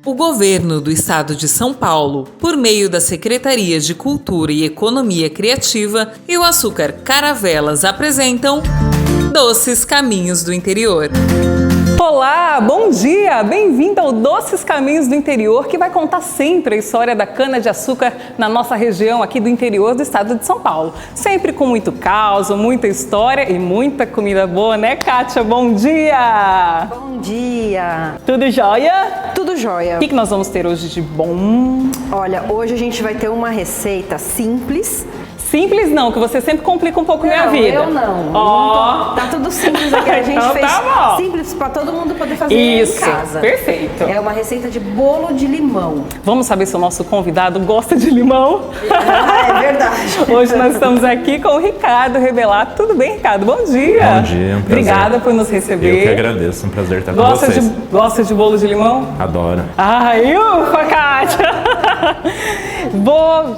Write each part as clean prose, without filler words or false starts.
O governo do estado de São Paulo, por meio da Secretaria de Cultura e Economia Criativa e o Açúcar Caravelas apresentam Doces Caminhos do Interior. Olá, bom dia! Bem-vindo ao Doces Caminhos do Interior, que vai contar sempre a história da cana-de-açúcar na nossa região aqui do interior do estado de São Paulo. Sempre com muito caos, muita história e muita comida boa, né, Kátia? Bom dia! Bom dia! Tudo jóia? Tudo jóia. O que nós vamos ter hoje de bom? Olha, hoje a gente vai ter uma receita simples. Simples não, que você sempre complica um pouco minha vida. Eu não. Tá tudo simples aqui. A gente então fez tá simples para todo mundo poder fazer Isso, em casa. Perfeito. É uma receita de bolo de limão. Vamos saber se o nosso convidado gosta de limão? É verdade. Hoje nós estamos aqui com o Ricardo Rebelato. Tudo bem, Ricardo? Bom dia. Bom dia, um prazer. Obrigada por nos receber. Eu que agradeço, um prazer estar com vocês. Gosta de bolo de limão? Adoro. Ai, ufa, Kátia!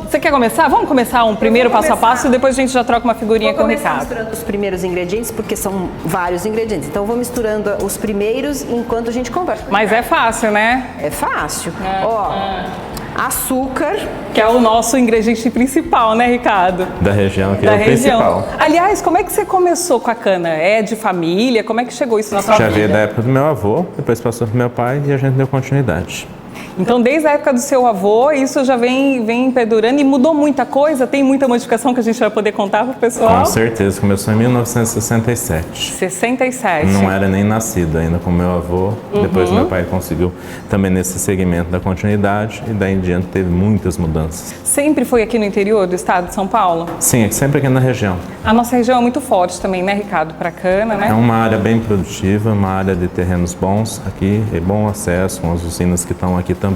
Você quer começar? Vamos começar primeiro passo a passo e depois a gente já troca uma figurinha com o Ricardo. Vou misturando os primeiros ingredientes, porque são vários ingredientes. Então eu vou misturando os primeiros enquanto a gente conversa. Mas é fácil, né? É fácil. Ó, açúcar. Que é o nosso ingrediente principal, né, Ricardo? Da região, que da é o região. principal. Aliás, como é que você começou com a cana? É de família? Como é que chegou isso na sua vida? Já veio da época do meu avô, depois passou pro meu pai e a gente deu continuidade. Então, desde a época do seu avô, isso já vem perdurando e mudou muita coisa? Tem muita modificação que a gente vai poder contar para o pessoal? Com certeza, começou em 1967. 67. Não era nem nascido ainda com meu avô, depois meu pai conseguiu também nesse segmento da continuidade e daí em diante teve muitas mudanças. Sempre foi aqui no interior do estado de São Paulo? Sim, sempre aqui na região. A nossa região é muito forte também, né, Ricardo, para cana, né? É uma área bem produtiva, uma área de terrenos bons aqui e bom acesso com as usinas que estão aqui também.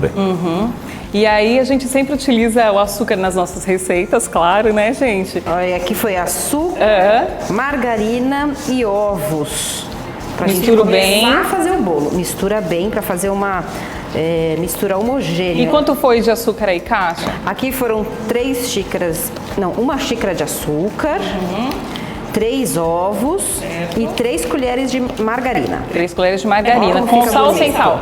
E aí a gente sempre utiliza o açúcar nas nossas receitas, claro, né, gente? Olha, aqui foi açúcar, margarina e ovos. Pra Misturo gente bem. começar a fazer o bolo. Mistura bem para fazer uma mistura homogênea. E quanto foi de açúcar aí, Kátia? Aqui foram uma xícara de açúcar, 3 ovos e 3 colheres de margarina. 3 colheres de margarina, Como com fica sal ou bonito. sem sal?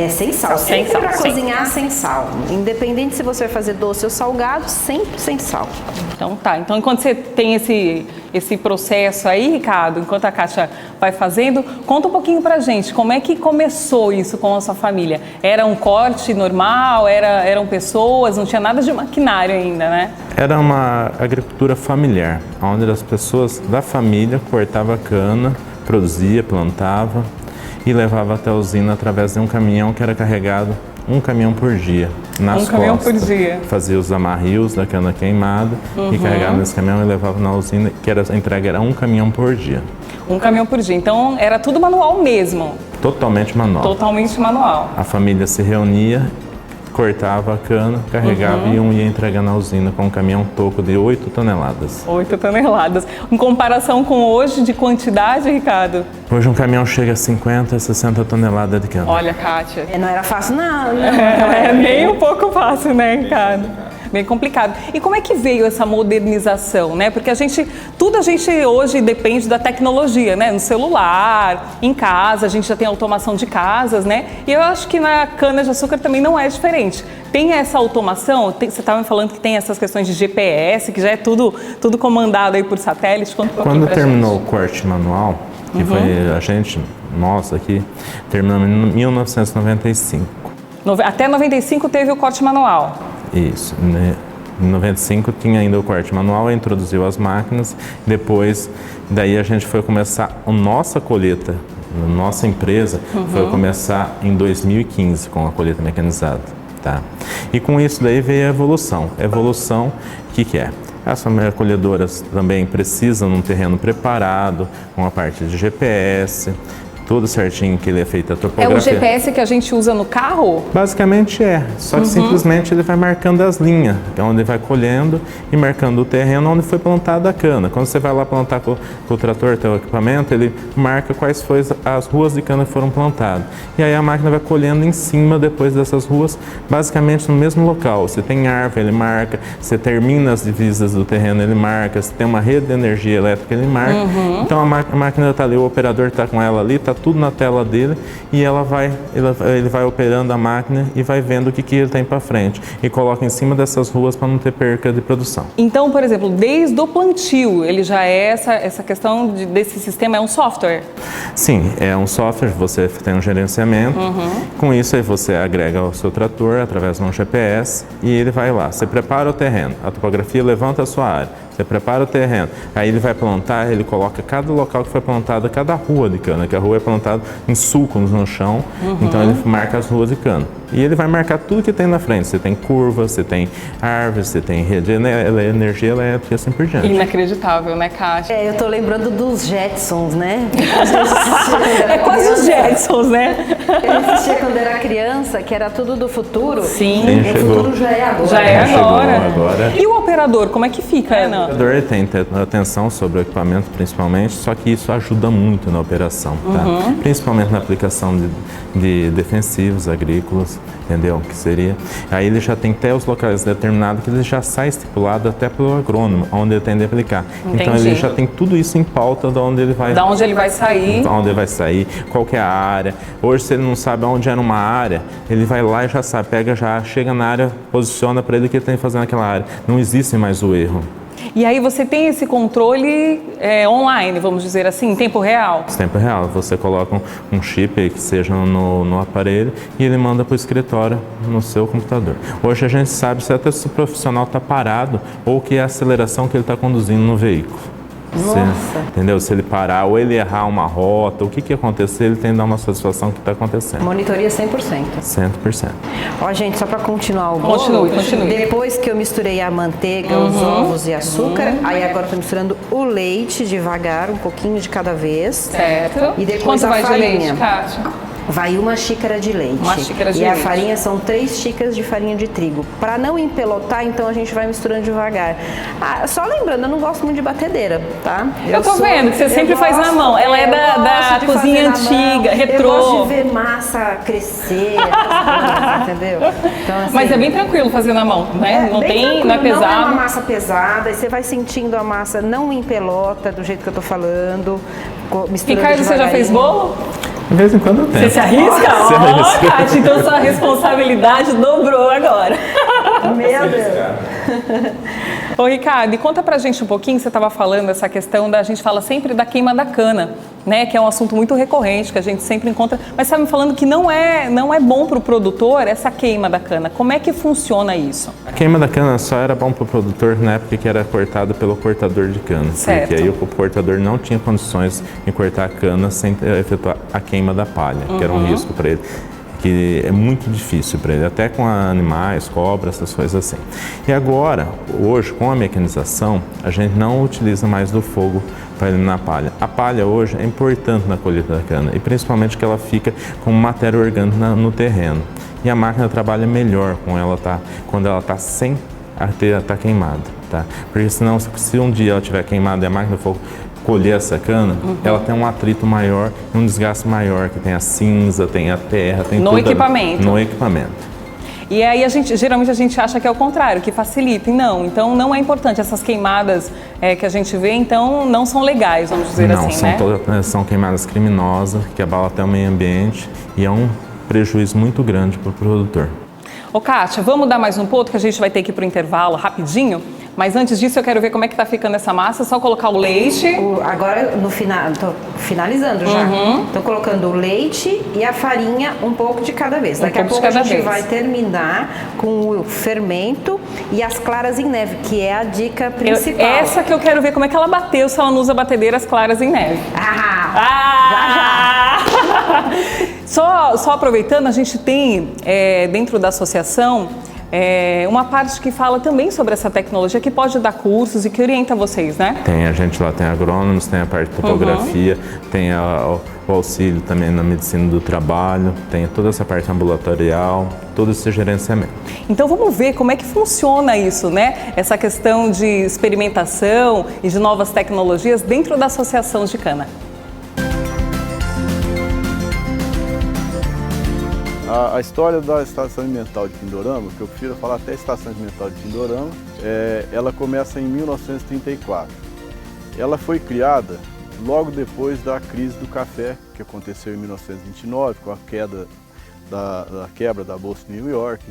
Sem sal. Sem Sempre sal, para sim. cozinhar sem sal. Independente se você vai fazer doce ou salgado, sempre sem sal. Então tá. Então enquanto você tem esse processo aí, Ricardo, enquanto a Kátia vai fazendo, conta um pouquinho pra gente, como é que começou isso com a sua família? Era um corte normal? Eram pessoas? Não tinha nada de maquinário ainda, né? Era uma agricultura familiar, onde as pessoas da família cortavam cana, produzia, plantava e levava até a usina através de um caminhão que era carregado um caminhão por dia nas costas. Caminhão por dia. Fazia os amarrios da cana queimada e carregava nesse caminhão e levava na usina, que a entrega era um caminhão por dia. Um caminhão por dia. Então era tudo manual mesmo? Totalmente manual. Totalmente manual. A família se reunia, cortava a cana, carregava e ia entregar na usina com um caminhão toco de 8 toneladas. 8 toneladas. Em comparação com hoje de quantidade, Ricardo? Hoje um caminhão chega a 50, 60 toneladas de cana. Olha, Kátia. Não era fácil, não. É nem um pouco fácil, né, Ricardo? Bem complicado. E como é que veio essa modernização, né? Porque tudo a gente hoje depende da tecnologia, né? No celular, em casa, a gente já tem automação de casas, né? E eu acho que na cana-de-açúcar também não é diferente. Tem essa automação? Você estava me falando que tem essas questões de GPS, que já é tudo comandado aí por satélite. Quando terminou o corte manual, que foi nós aqui, terminamos em 1995. Até 95 teve o corte manual. Isso, né? Em 95 tinha ainda o corte manual, introduziu as máquinas, daí a gente foi começar a nossa colheita, a nossa empresa foi começar em 2015 com a colheita mecanizada, tá? E com isso daí veio a evolução. Evolução, o que é? As colhedoras também precisam de um terreno preparado, com a parte de GPS, tudo certinho que ele é feito a topografia. É o GPS que a gente usa no carro? Basicamente só que simplesmente ele vai marcando as linhas, que é onde vai colhendo e marcando o terreno onde foi plantada a cana. Quando você vai lá plantar com o trator, teu equipamento, ele marca quais foram as ruas de cana que foram plantadas. E aí a máquina vai colhendo em cima depois dessas ruas, basicamente no mesmo local. Se tem árvore, ele marca, se termina as divisas do terreno, ele marca, se tem uma rede de energia elétrica, ele marca. Então a máquina está ali, o operador está com ela ali, está tudo na tela dele e ele vai operando a máquina e vai vendo o que ele tem para frente e coloca em cima dessas ruas para não ter perca de produção. Então, por exemplo, desde o plantio, ele já é essa questão desse sistema, é um software? Sim, é um software, você tem um gerenciamento, com isso aí você agrega o seu trator através de um GPS e ele vai lá, você prepara o terreno, a topografia levanta a sua área, você prepara o terreno, aí ele vai plantar, ele coloca cada local que foi plantado, cada rua de cana, que a rua é plantada em sulcos no chão, então ele marca as ruas de cana. E ele vai marcar tudo que tem na frente, você tem curvas, você tem árvores, você tem rede de energia elétrica e assim por diante. Inacreditável, né, Kátia? Eu tô lembrando dos Jetsons, né? É quase os Jetsons, né? Eu assistia quando era criança, que era tudo do futuro. Sim. O futuro já é agora. Já é agora. agora. E o operador, como é que fica, Ana? O operador tem atenção sobre o equipamento principalmente, só que isso ajuda muito na operação, tá? Principalmente na aplicação de defensivos agrícolas, entendeu? Que seria. Aí ele já tem até os locais determinados que ele já sai estipulado até pelo agrônomo, onde ele tem de aplicar. Entendi. Então ele já tem tudo isso em pauta de onde ele vai. Da onde ele vai sair. Da onde ele vai sair, qual que é a área. Hoje, se ele não sabe onde era uma área, ele vai lá e já sabe, chega na área, posiciona para ele o que ele tem que fazer naquela área. Não existe mais o erro. E aí você tem esse controle online, vamos dizer assim, em tempo real? Em tempo real, você coloca um chip aí que seja no aparelho e ele manda para o escritório no seu computador. Hoje a gente sabe se até se o profissional está parado ou que é a aceleração que ele está conduzindo no veículo. Entendeu? Se ele parar ou ele errar uma rota, o que acontecer, ele tem que dar uma satisfação que está acontecendo. Monitoria 100%. 100%. Ó, gente, só para continuar o bolo. Continue. Depois que eu misturei a manteiga, os ovos e açúcar, aí agora eu tô misturando o leite devagar, um pouquinho de cada vez. Certo. E depois Quanto a vai farinha. de leite, Kátia? Vai 1 xícara de leite. 1 xícara de e leite. a farinha são 3 xícaras de farinha de trigo. Para não empelotar, então a gente vai misturando devagar. Só lembrando, eu não gosto muito de batedeira, tá? Eu tô vendo que você sempre faz na mão. Ela é da cozinha antiga, retrô. Eu gosto de ver massa crescer, entendeu? Então, assim, Mas é bem tranquilo fazer na mão, né? Não é Não é pesado. uma massa pesada, e você vai sentindo a massa não empelota do jeito que eu tô falando. Ricardo, você já fez bolo? De vez em quando eu tento. Você se arrisca? Ó, Kátia, então sua responsabilidade dobrou agora. Meu Deus. Ô, Ricardo, e conta pra gente um pouquinho, você estava falando essa questão a gente fala sempre da queima da cana, né? Que é um assunto muito recorrente, que a gente sempre encontra, mas estava me falando que não é bom para o produtor essa queima da cana. Como é que funciona isso? A queima da cana só era bom para o produtor na época que era cortado pelo cortador de cana. Certo. Porque aí o cortador não tinha condições de cortar a cana sem efetuar a queima da palha, que era um risco para ele, que é muito difícil para ele, até com animais, cobras, essas coisas assim. E agora, hoje, com a mecanização, a gente não utiliza mais do fogo para eliminar a palha. A palha hoje é importante na colheita da cana, e principalmente que ela fica como matéria orgânica no terreno. E a máquina trabalha melhor quando ela está sem estar queimada, tá? Porque senão, se um dia ela estiver queimada e a máquina for colher essa cana, ela tem um atrito maior e um desgaste maior, que tem a cinza, tem a terra, tem tudo equipamento. No equipamento. E aí geralmente a gente acha que é o contrário, que facilita. E não, então não é importante. Essas queimadas que a gente vê, então não são legais, vamos dizer assim, né? São queimadas criminosas, que abalam até o meio ambiente e é um prejuízo muito grande para o produtor. Ô, Kátia, vamos dar mais um ponto que a gente vai ter que ir para o intervalo rapidinho. Mas antes disso eu quero ver como é que tá ficando essa massa. É só colocar o leite. Agora no final, tô finalizando já. Tô colocando o leite e a farinha um pouco de cada vez. Daqui a pouco a gente vai terminar com o fermento e as claras em neve, que é a dica principal. Essa que eu quero ver como é que ela bateu, se ela não usa batedeiras claras em neve. Já! Só aproveitando, a gente tem dentro da associação uma parte que fala também sobre essa tecnologia, que pode dar cursos e que orienta vocês, né? Tem, a gente lá tem agrônomos, tem a parte de topografia, tem o auxílio também na medicina do trabalho, tem toda essa parte ambulatorial, todo esse gerenciamento. Então vamos ver como é que funciona isso, né? Essa questão de experimentação e de novas tecnologias dentro da Associação de Cana. A história da Estação Experimental de Pindorama, que eu prefiro falar até Estação Experimental de Pindorama, ela começa em 1934. Ela foi criada logo depois da crise do café, que aconteceu em 1929, com a queda da quebra da Bolsa de New York.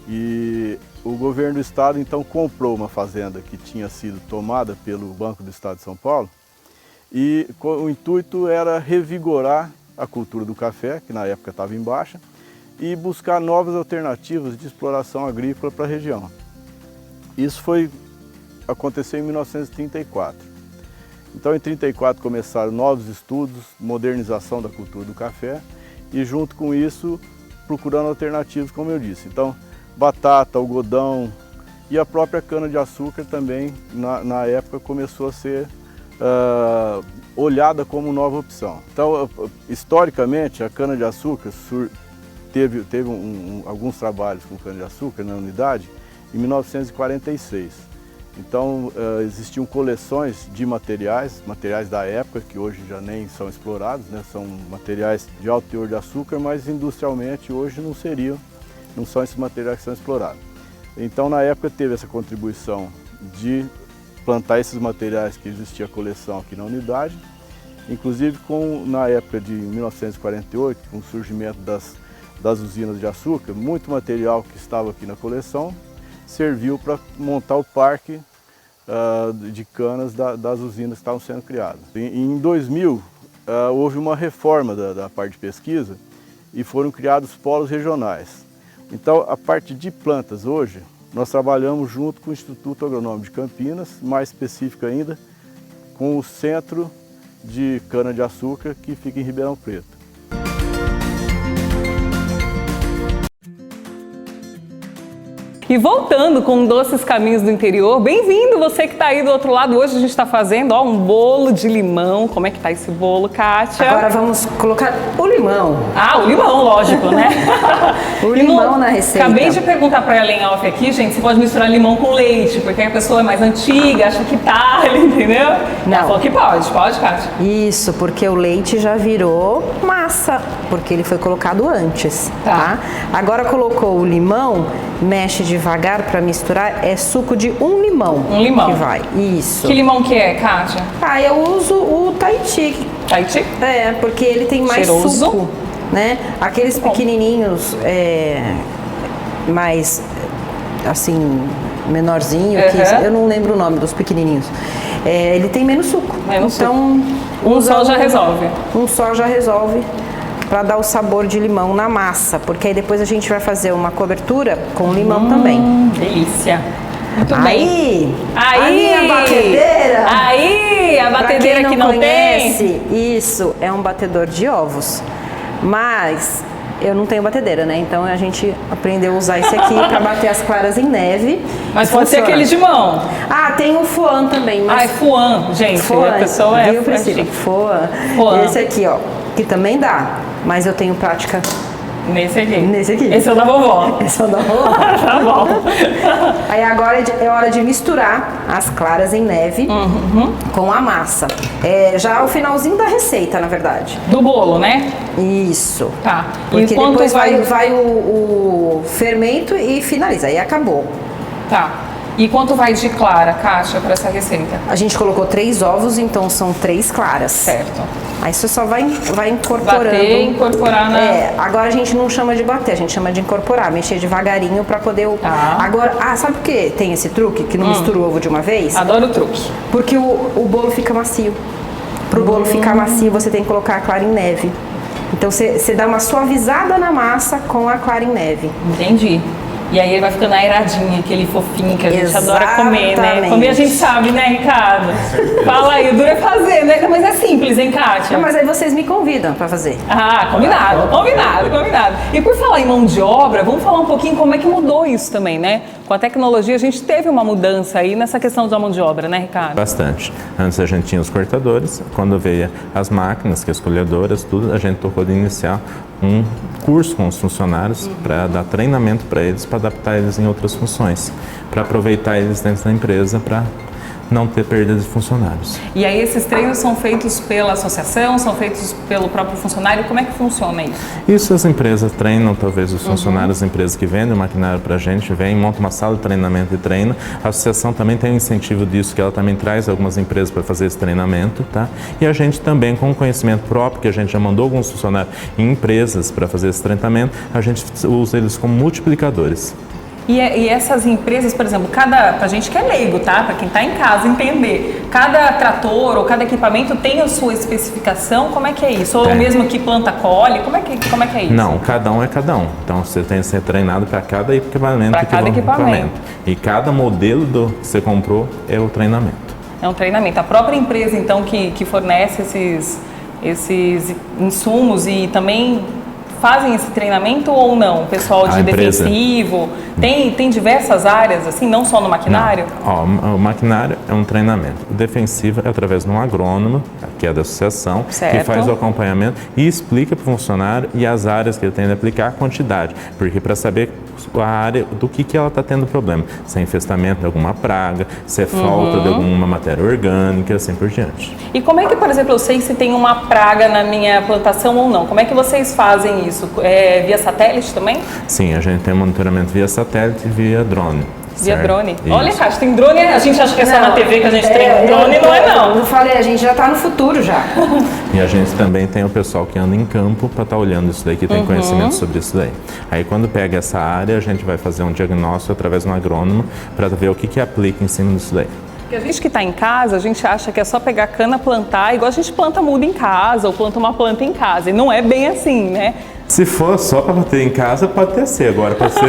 E o governo do estado então comprou uma fazenda que tinha sido tomada pelo Banco do Estado de São Paulo, e o intuito era revigorar a cultura do café, que na época estava em baixa, e buscar novas alternativas de exploração agrícola para a região. Isso aconteceu em 1934. Então, em 1934 começaram novos estudos, modernização da cultura do café, e junto com isso, procurando alternativas, como eu disse. Então, batata, algodão e a própria cana-de-açúcar também, na época, começou a ser olhada como nova opção. Então, historicamente, a cana-de-açúcar teve alguns trabalhos com cana-de-açúcar na unidade em 1946. Então, existiam coleções de materiais da época, que hoje já nem são explorados, né? São materiais de alto teor de açúcar, mas industrialmente hoje não são esses materiais que são explorados. Então, na época, teve essa contribuição de plantar esses materiais que existia a coleção aqui na unidade, inclusive na época de 1948, com o surgimento das usinas de açúcar, muito material que estava aqui na coleção serviu para montar o parque de canas das usinas que estavam sendo criadas. Em 2000, houve uma reforma da parte de pesquisa e foram criados polos regionais. Então, a parte de plantas hoje, nós trabalhamos junto com o Instituto Agronômico de Campinas, mais específico ainda, com o Centro de Cana-de-Açúcar, que fica em Ribeirão Preto. E voltando com Doces Caminhos do Interior, bem-vindo você que está aí do outro lado. Hoje a gente está fazendo um bolo de limão. Como é que tá esse bolo, Kátia? Agora vamos colocar o limão. Ah, o limão, lógico, né? O limão na receita. Acabei de perguntar para ela em off aqui, gente, se pode misturar limão com leite, porque a pessoa é mais antiga, acha que talha, entendeu? Não. Ela falou que pode, Kátia? Isso, porque o leite já virou massa, porque ele foi colocado antes, tá? Agora colocou o limão, mexe devagar para misturar, é suco de um limão. Um limão. Que vai, isso. Que limão que é, Kátia? Eu uso o Tahiti. Tahiti? Porque ele tem mais cheiroso, suco, né? Aqueles pequenininhos, mais, assim, menorzinho, que eu não lembro o nome dos pequenininhos. Ele tem menos suco. Então, um só já resolve. Um só já resolve, para dar o sabor de limão na massa, porque aí depois a gente vai fazer uma cobertura com limão também. Delícia. Muito bem. Aí, a minha batedeira. Aí, a batedeira que não conhece, isso é um batedor de ovos. Mas eu não tenho batedeira, né? Então a gente aprendeu a usar esse aqui para bater as claras em neve. Mas pode ser aquele de mão. Tem o Foan também. Mas... é Foan, gente. Foan, a pessoa viu, Priscila? Foan. Esse aqui, ó, que também dá. Mas eu tenho prática nesse aqui. Esse é o da vovó. Esse é o da vovó. Tá bom. Aí agora é hora de misturar as claras em neve com a massa. Já o finalzinho da receita, na verdade. Do bolo, né? Isso. Tá. Porque depois vai o fermento e finaliza. Aí acabou. Tá. E quanto vai de clara, Kátia, para essa receita? A gente colocou 3 ovos, então são 3 claras. Certo. Aí você só vai incorporando. Bater, incorporar na... agora a gente não chama de bater, a gente chama de incorporar, mexer devagarinho para poder... Agora, sabe por que tem esse truque, que não mistura o ovo de uma vez? Adoro o truque. Porque o bolo fica macio. Pro bolo ficar macio, você tem que colocar a clara em neve. Então você dá uma suavizada na massa com a clara em neve. Entendi. E aí ele vai ficando airadinho, aquele fofinho que a gente adora comer, né? Comer a gente sabe, né, Ricardo? Fala aí, o duro é fazer, né? Mas é simples, hein, Kátia? Mas aí vocês me convidam para fazer. Combinado. E por falar em mão de obra, vamos falar um pouquinho como é que mudou isso também, né? Com a tecnologia, a gente teve uma mudança aí nessa questão da mão de obra, né, Ricardo? Bastante. Antes a gente tinha os cortadores, quando veio as máquinas, que as colhedoras, tudo, a gente tocou de iniciar um curso com os funcionários para dar treinamento para eles, para adaptar eles em outras funções, para aproveitar eles dentro da empresa para não ter perda de funcionários. E aí esses treinos são feitos pela associação, são feitos pelo próprio funcionário? Como é que funciona isso? Isso as empresas treinam, talvez os funcionários das empresas que vendem o maquinário para a gente, vêm, montam uma sala de treinamento e treina. A associação também tem um incentivo disso, que ela também traz algumas empresas para fazer esse treinamento, tá? E a gente também, com conhecimento próprio, que a gente já mandou alguns funcionários em empresas para fazer esse treinamento, a gente usa eles como multiplicadores. E essas empresas, por exemplo, pra gente que é leigo, tá? Para quem está em casa entender, cada trator ou cada equipamento tem a sua especificação, como é que é isso? Ou o mesmo que planta colhe, como é que é isso? Não, cada um é cada um. Então você tem que ser treinado para cada equipamento. Para cada equipamento. E cada modelo que você comprou é o treinamento. É um treinamento. A própria empresa, então, que fornece esses insumos e também fazem esse treinamento ou não? O pessoal de defensivo, tem diversas áreas, assim, não só no maquinário? Não. O maquinário é um treinamento. O defensivo é através de um agrônomo, que é da associação, certo, que faz o acompanhamento e explica para o funcionário e as áreas que ele tem de aplicar, a quantidade. Porque para saber a área do que ela está tendo problema, se é infestamento de alguma praga, se é falta de alguma matéria orgânica, assim por diante. E como é que, por exemplo, eu sei se tem uma praga na minha plantação ou não? Como é que vocês fazem isso? Via satélite também? Sim, a gente tem monitoramento via satélite e via drone. Via certo? drone. Isso. Olha, Cássio, tem drone, a gente acha que é só na TV que a gente tem drone, não é não. Eu falei, a gente já está no futuro já. E a gente também tem o pessoal que anda em campo para estar olhando isso daí, que tem conhecimento sobre isso daí. Aí quando pega essa área, a gente vai fazer um diagnóstico através de um agrônomo para ver o que aplica em cima disso daí. Porque a gente que está em casa, a gente acha que é só pegar cana, plantar, igual a gente planta muda em casa ou planta uma planta em casa. E não é bem assim, né? Se for só para ter em casa, pode até ser. Agora, para ser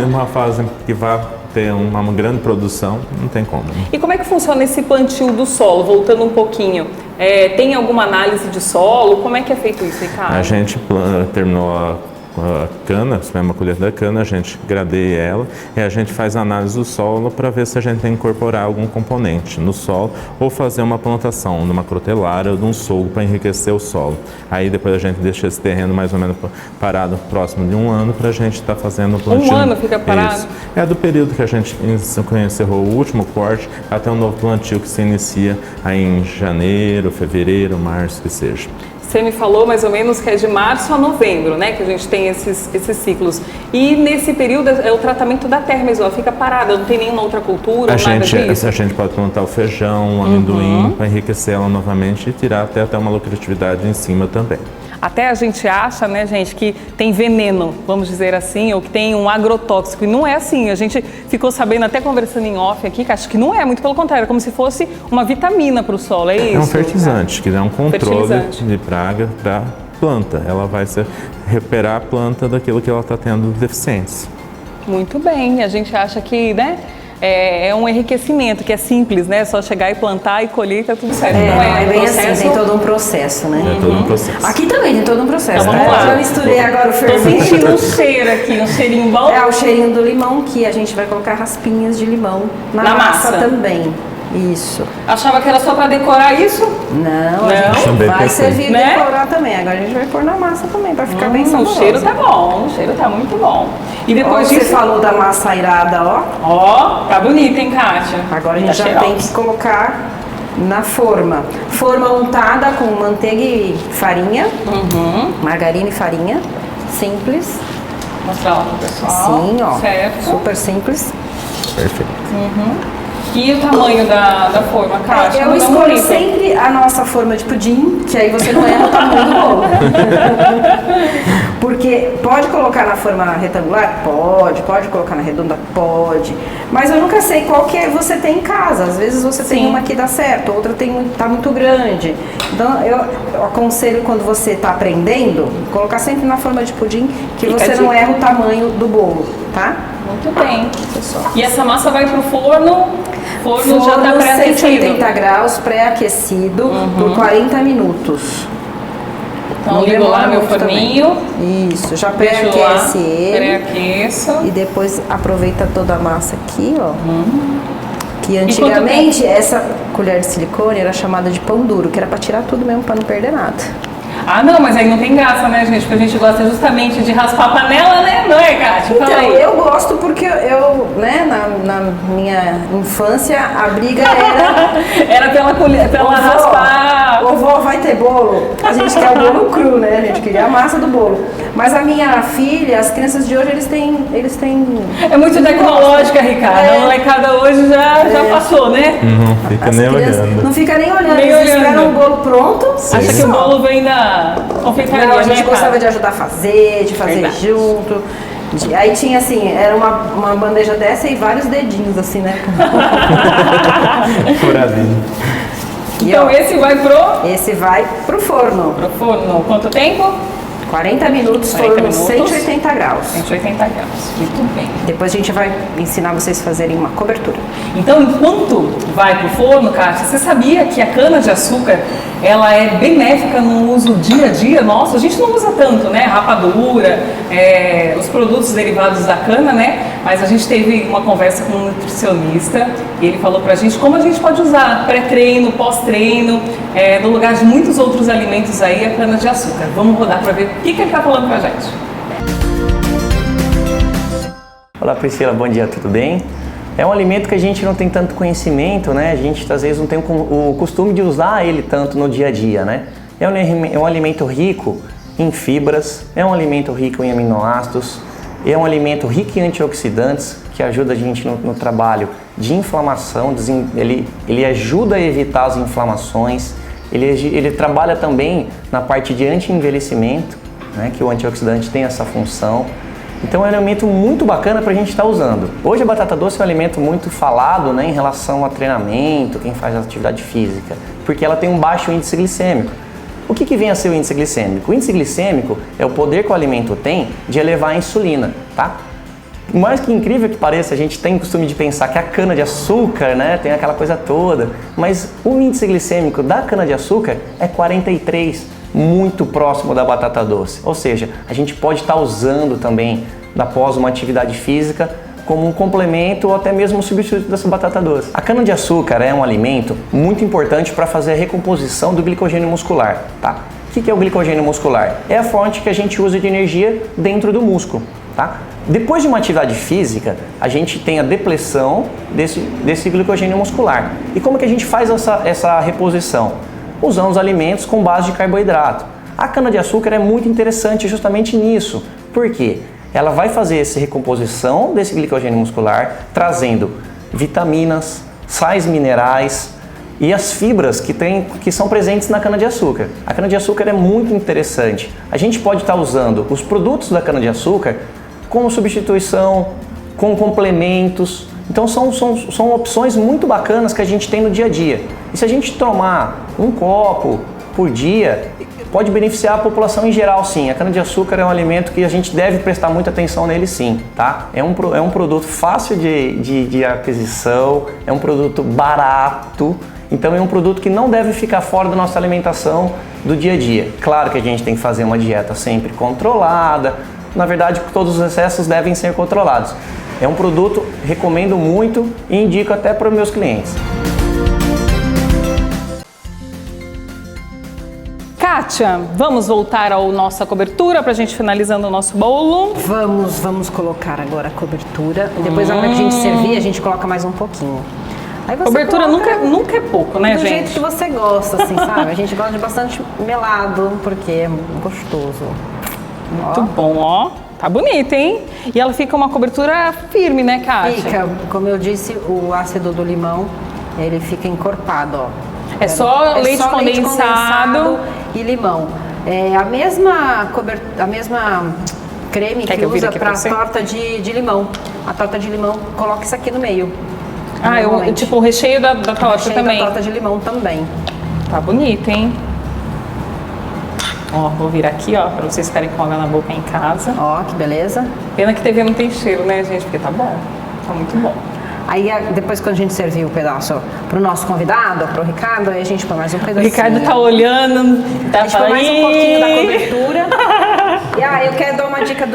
uma fase que vai ter uma grande produção, não tem como. E como é que funciona esse plantio do solo? Voltando um pouquinho, tem alguma análise de solo? Como é que é feito isso, Ricardo? A gente terminou a cana, se é uma colheita da cana, a gente gradeia ela e a gente faz análise do solo para ver se a gente tem que incorporar algum componente no solo ou fazer uma plantação de uma crotelária ou de um sorgo para enriquecer o solo. Aí depois a gente deixa esse terreno mais ou menos parado próximo de um ano para a gente estar fazendo o plantio. Um ano fica parado? Isso. É do período que a gente encerrou o último corte até um novo plantio que se inicia aí em janeiro, fevereiro, março, que seja. Você me falou mais ou menos que é de março a novembro, né, que a gente tem esses ciclos. E nesse período é o tratamento da terra mesmo, ela fica parada, não tem nenhuma outra cultura, nada disso? A gente pode plantar o feijão, o amendoim, para enriquecer ela novamente e tirar até uma lucratividade em cima também. Até a gente acha, né, gente, que tem veneno, vamos dizer assim, ou que tem um agrotóxico. E não é assim. A gente ficou sabendo, até conversando em off aqui, que acho que não é, muito pelo contrário, é como se fosse uma vitamina para o solo, é isso? É um fertilizante, que dá um controle de praga para a planta. Ela vai recuperar a planta daquilo que ela está tendo deficiência. Muito bem. A gente acha que, né? É um enriquecimento, que é simples, né? Só chegar e plantar e colher e tá tudo certo. Não é bem assim, tem todo um processo, né? É todo um processo. Aqui também tem todo um processo. Então, vamos lá. Eu já misturei agora o fermento. Tô sentindo um cheiro aqui, um cheirinho bom. É o cheirinho do limão, que a gente vai colocar raspinhas de limão na massa também. Isso. Achava que era só para decorar isso? Não, a gente também vai servir e né? decorar também. Agora a gente vai pôr na massa também, para ficar bem saboroso. O cheiro tá bom, o cheiro tá muito bom. E depois Você disso... falou da massa airada, ó. Ó, tá bonita, hein, Kátia? Agora a gente tá já cheirosa. tem que colocar na forma. Forma untada com manteiga e farinha, margarina e farinha, simples. Mostrar lá pro pessoal. Sim, ó. Certo. Super simples. Perfeito. E o tamanho da forma, Kátia? Eu escolho sempre a nossa forma de pudim, que aí você não erra o tamanho do bolo. Porque pode colocar na forma retangular? Pode colocar na redonda? Pode. Mas eu nunca sei qual que você tem em casa. Às vezes você tem uma que dá certo, outra tá muito grande. Então eu aconselho, quando você está aprendendo, colocar sempre na forma de pudim, que você não erra o tamanho do bolo, tá? Muito bem. E essa massa vai pro forno? Forno já está pré-aquecido. 180 graus, pré-aquecido, por 40 minutos. Então ligo lá meu forninho. Também. Isso, já pré-aquece ele. Pré-aqueço. E depois aproveita toda a massa aqui, ó. Que antigamente essa colher de silicone era chamada de pão duro, que era para tirar tudo mesmo, para não perder nada. Ah, não, mas aí não tem graça, né, gente? Porque a gente gosta justamente de raspar a panela, né? Não é, Kátia? Então, eu gosto porque eu, né, na minha infância, a briga era... Era pela raspar. Vovó, vai ter bolo? A gente quer o bolo cru, né? A gente queria a massa do bolo. Mas a minha filha, as crianças de hoje, eles têm... É muito tecnológica, Ricardo. A molecada hoje já passou, né? Não fica nem olhando. Não fica nem olhando. Nem Eles olhando. esperam o bolo pronto. Acha que o bolo vem da confeitaria, Não, a gente né, gostava de ajudar a fazer, de fazer Verdade. junto. Aí tinha assim, era uma bandeja dessa e vários dedinhos assim, né? Furadinho. Então esse vai pro forno. pro forno. Quanto tempo? 40 minutos, 40 forno minutos. 180 graus. 180 graus. Muito bem. Depois a gente vai ensinar vocês a fazerem uma cobertura. Então, enquanto vai pro forno, Kátia, você sabia que a cana-de-açúcar, ela é benéfica no uso dia a dia nosso? A gente não usa tanto, né? Rapadura, os produtos derivados da cana, né? Mas a gente teve uma conversa com um nutricionista e ele falou pra gente como a gente pode usar pré-treino, pós-treino, no lugar de muitos outros alimentos aí, a cana-de-açúcar. Vamos rodar pra ver o que ele tá falando pra gente. Olá Priscila, bom dia, tudo bem? É um alimento que a gente não tem tanto conhecimento, né? A gente às vezes não tem o costume de usar ele tanto no dia a dia, né? É um alimento rico em fibras, é um alimento rico em aminoácidos, é um alimento rico em antioxidantes que ajuda a gente no trabalho de inflamação, ele ajuda a evitar as inflamações, ele trabalha também na parte de anti-envelhecimento, né? Que o antioxidante tem essa função. Então é um alimento muito bacana para a gente estar usando. Hoje a batata doce é um alimento muito falado, né, em relação a treinamento, quem faz atividade física, porque ela tem um baixo índice glicêmico. O que vem a ser o índice glicêmico? O índice glicêmico é o poder que o alimento tem de elevar a insulina, tá? Mais que incrível que pareça, a gente tem o costume de pensar que a cana-de-açúcar, né, tem aquela coisa toda, mas o índice glicêmico da cana-de-açúcar é 43, muito próximo da batata doce. Ou seja, a gente pode estar usando também, após uma atividade física, como um complemento ou até mesmo um substituto dessa batata doce. A cana-de-açúcar é um alimento muito importante para fazer a recomposição do glicogênio muscular, tá? O que é o glicogênio muscular? É a fonte que a gente usa de energia dentro do músculo, tá? Depois de uma atividade física, a gente tem a depressão desse glicogênio muscular. E como que a gente faz essa reposição? Usando os alimentos com base de carboidrato. A cana-de-açúcar é muito interessante justamente nisso. Por quê? Ela vai fazer essa recomposição desse glicogênio muscular, trazendo vitaminas, sais minerais e as fibras que são presentes na cana-de-açúcar. A cana-de-açúcar é muito interessante. A gente pode estar usando os produtos da cana-de-açúcar como substituição, com complementos. Então são opções muito bacanas que a gente tem no dia a dia. E se a gente tomar um copo por dia, pode beneficiar a população em geral, sim. A cana-de-açúcar é um alimento que a gente deve prestar muita atenção nele, sim, tá? É um produto fácil de aquisição, é um produto barato, então é um produto que não deve ficar fora da nossa alimentação do dia a dia. Claro que a gente tem que fazer uma dieta sempre controlada, na verdade todos os excessos devem ser controlados. É um produto, recomendo muito e indico até para os meus clientes. Kátia, vamos voltar à nossa cobertura para a gente finalizando o nosso bolo. Vamos colocar agora a cobertura. Depois, na hora que a gente servir, a gente coloca mais um pouquinho. Aí você cobertura coloca nunca é pouco, né, do gente? jeito que você gosta, assim, sabe? A gente gosta de bastante melado, porque é gostoso. Muito bom, ó. Tá bonita, hein? E ela fica uma cobertura firme, né, Kátia? Fica, como eu disse, o ácido do limão, ele fica encorpado, ó. É só leite condensado e limão. É a mesma creme que usa para torta de limão. A torta de limão, coloca isso aqui no meio. Tipo o recheio da torta recheio também. Da torta de limão também. Tá bonito, hein? Ó, vou virar aqui, ó, pra vocês ficarem com água na boca em casa. Ó, que beleza. Pena que TV não tem cheiro, né, gente? Porque tá bom. Tá muito bom. Aí, depois quando a gente servir o pedaço pro nosso convidado, pro Ricardo, aí a gente põe mais um pedacinho. O Ricardo tá olhando, tá a gente põe mais um pouquinho da cobertura. E eu quero dar uma uma dica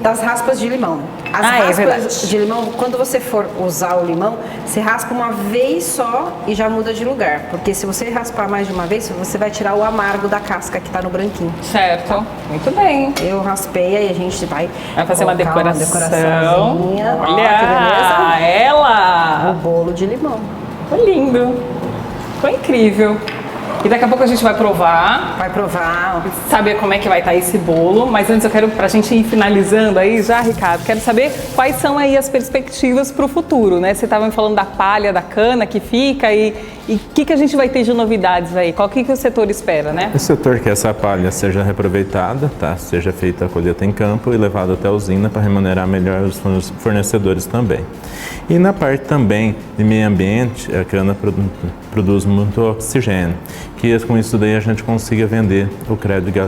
das raspas de limão. As raspas de limão, quando você for usar o limão, você raspa uma vez só e já muda de lugar. Porque se você raspar mais de uma vez, você vai tirar o amargo da casca que tá no branquinho. Certo, muito bem. Eu raspei, aí a gente vai fazer uma decoração. Olha, ela! O bolo de limão. Ficou lindo. Ficou incrível. E daqui a pouco a gente vai provar. Vai provar. Saber como é que vai estar esse bolo. Mas antes eu quero, pra gente ir finalizando aí já, Ricardo, quero saber quais são aí as perspectivas pro futuro, né? Você estava me falando da palha, da cana que fica e o que a gente vai ter de novidades aí? Qual que o setor espera, né? O setor quer que essa palha seja reaproveitada, tá? Seja feita a colheita em campo e levada até a usina para remunerar melhor os fornecedores também. E na parte também de meio ambiente, a cana produz muito oxigênio, que com isso daí a gente consiga vender o crédito de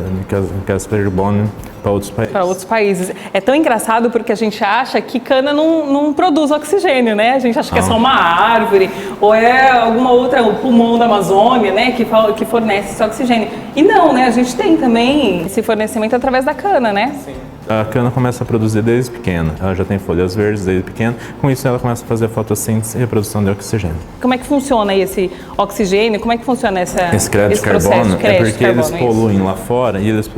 gás carbônico para outros países. Para outros países. É tão engraçado porque a gente acha que cana não produz oxigênio, né? A gente acha que é só uma árvore ou é alguma outra, o pulmão da Amazônia, né? Que fornece esse oxigênio. E não, né? A gente tem também esse fornecimento através da cana, né? Sim. A cana começa a produzir desde pequena, ela já tem folhas verdes desde pequena, com isso ela começa a fazer fotossíntese e reprodução de oxigênio. Como é que funciona esse oxigênio? Como é que funciona esse crédito de carbono? É porque eles poluem isso? Lá fora e eles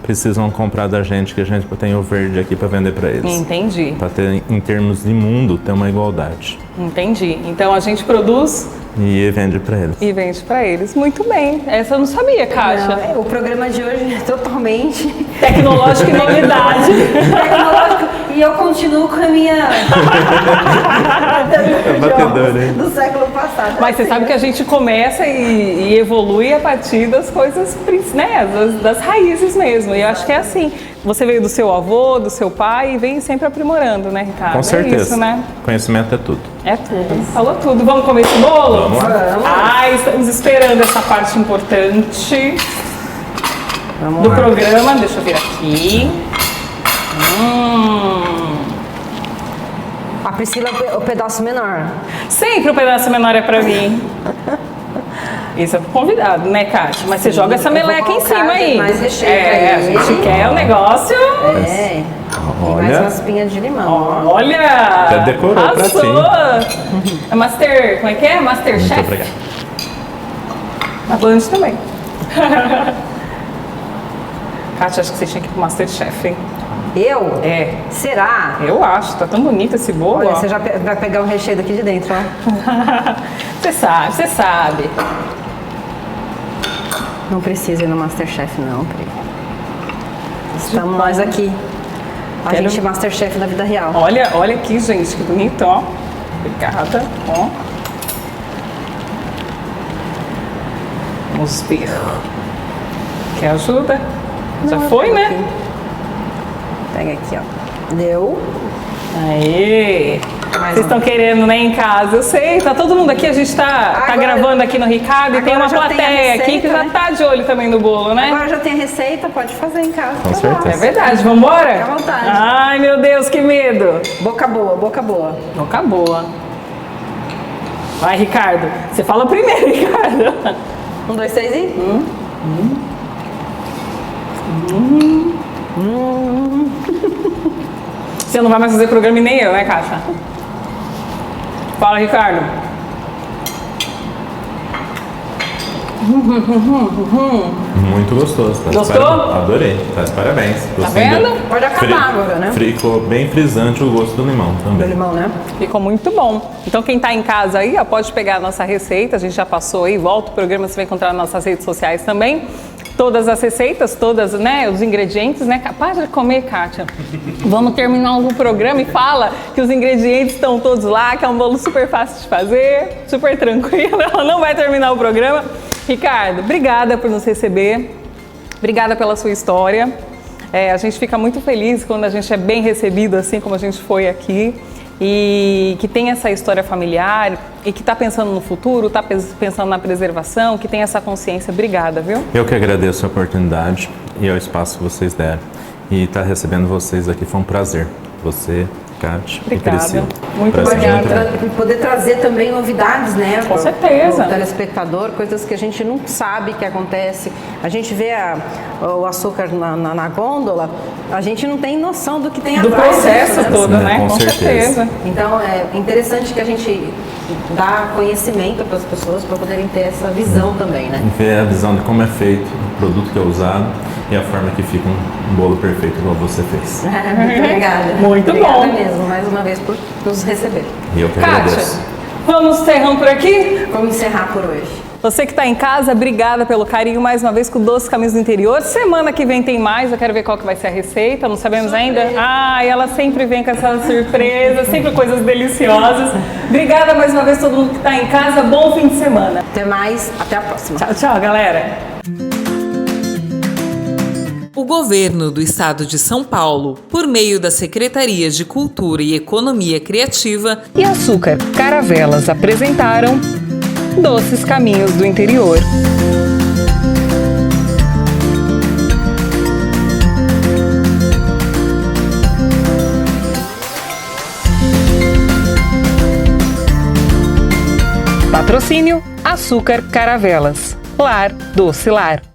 precisam comprar da gente, que a gente tem o verde aqui para vender para eles. Entendi. Para ter, em termos de mundo, ter uma igualdade. Entendi. Então a gente produz... E vende para eles. E vende para eles. Muito bem. Essa eu não sabia, Kátia. Não, o programa de hoje é totalmente... tecnológico e novidade. Tecnológico. E eu continuo com a minha... do século passado. Mas você sabe que a gente começa e evolui a partir das coisas, né? Das raízes mesmo. E eu acho que é assim. Você veio do seu avô, do seu pai e vem sempre aprimorando, né, Ricardo? Com certeza. É isso, né? Conhecimento é tudo. É tudo. Falou tudo. Vamos comer esse bolo? Vamos lá. Ah, estamos esperando essa parte importante do programa. Deixa eu vir aqui. A Priscila, o pedaço menor. Sempre o pedaço menor é pra mim. Esse é pro convidado, né, Kátia? Mas você joga essa meleca em cima aí. Mais recheio a gente quer o negócio. É. Olha. E mais raspinha de limão. Olha! Até decorou pra ti. É Master, como é que é? Masterchef? Muito obrigado. Na Band também. Kátia, acho que você tinha que ir pro Masterchef, hein? Eu? É. Será? Eu acho, tá tão bonito esse bolo. Olha, ó. você já vai pegar o recheio daqui de dentro, ó. Você sabe. Não precisa ir no Masterchef, não, Pri. Estamos nós aqui. A gente é Masterchef da vida real. Olha aqui, gente, que bonito, ó. Obrigada, ó. Vamos ver. Quer ajuda? Já foi, né? Aqui. Pega aqui, ó. Deu. Aê! Vocês estão querendo, né, em casa? Eu sei, tá todo mundo aqui, a gente tá gravando aqui no Ricardo e tem uma plateia aqui que já tá de olho também no bolo, né? Agora já tem a receita, pode fazer em casa. Com certeza. É verdade, vambora? Fica à vontade. Ai, meu Deus, que medo! Boca boa, boca boa. Boca boa. Vai, Ricardo. Você fala primeiro, Ricardo. 1, 2, 3 e... Você não vai mais fazer programa e nem eu, né, Kátia? Fala, Ricardo. Muito gostoso. Tá? Gostou? Adorei. Tá, parabéns. Tá vendo? Pode acabar agora, né? Ficou bem frisante o gosto do limão Do também. limão, né? Ficou muito bom. Então quem tá em casa aí, ó, pode pegar a nossa receita. A gente já passou aí, volta o programa, você vai encontrar nas nossas redes sociais também. Todas as receitas, todas, né, os ingredientes, né? Capaz de comer, Kátia. Vamos terminar o programa e fala que os ingredientes estão todos lá, que é um bolo super fácil de fazer, super tranquilo. Ela não vai terminar o programa. Ricardo, obrigada por nos receber. Obrigada pela sua história. A gente fica muito feliz quando a gente é bem recebido, assim como a gente foi aqui. E que tem essa história familiar e que está pensando no futuro, está pensando na preservação, que tem essa consciência. Obrigada, viu? Eu que agradeço a oportunidade e o espaço que vocês deram. E estar recebendo vocês aqui foi um prazer. Você Cátia e Obrigada. Priscila. Muito por essa obrigada. Poder trazer também novidades, né? Com certeza. Pro telespectador, coisas que a gente não sabe que acontece. A gente vê o açúcar na gôndola, a gente não tem noção do que tem Do atrás. processo disso, todo, né? Com Com certeza. certeza. Então é interessante que a gente dá conhecimento para as pessoas para poderem ter essa visão também, né? Ver a visão de como é feito o produto que é usado e a forma que fica um bolo perfeito igual você fez. Muito obrigada. Muito obrigada bom. mesmo, mais uma vez, por nos receber. E eu que Kátia, agradeço. vamos encerrando por aqui? Vamos encerrar por hoje. Você que está em casa, obrigada pelo carinho mais uma vez com Doces Caminhos do Interior. Semana que vem tem mais, eu quero ver qual que vai ser a receita, não sabemos ainda. Ah, e ela sempre vem com essas surpresas, sempre coisas deliciosas. Obrigada mais uma vez a todo mundo que está em casa, bom fim de semana. Até mais, até a próxima. Tchau, tchau, galera. O governo do estado de São Paulo, por meio da Secretaria de Cultura e Economia Criativa E Açúcar Caravelas apresentaram Doces Caminhos do Interior. Patrocínio Açúcar Caravelas. Lar, doce lar.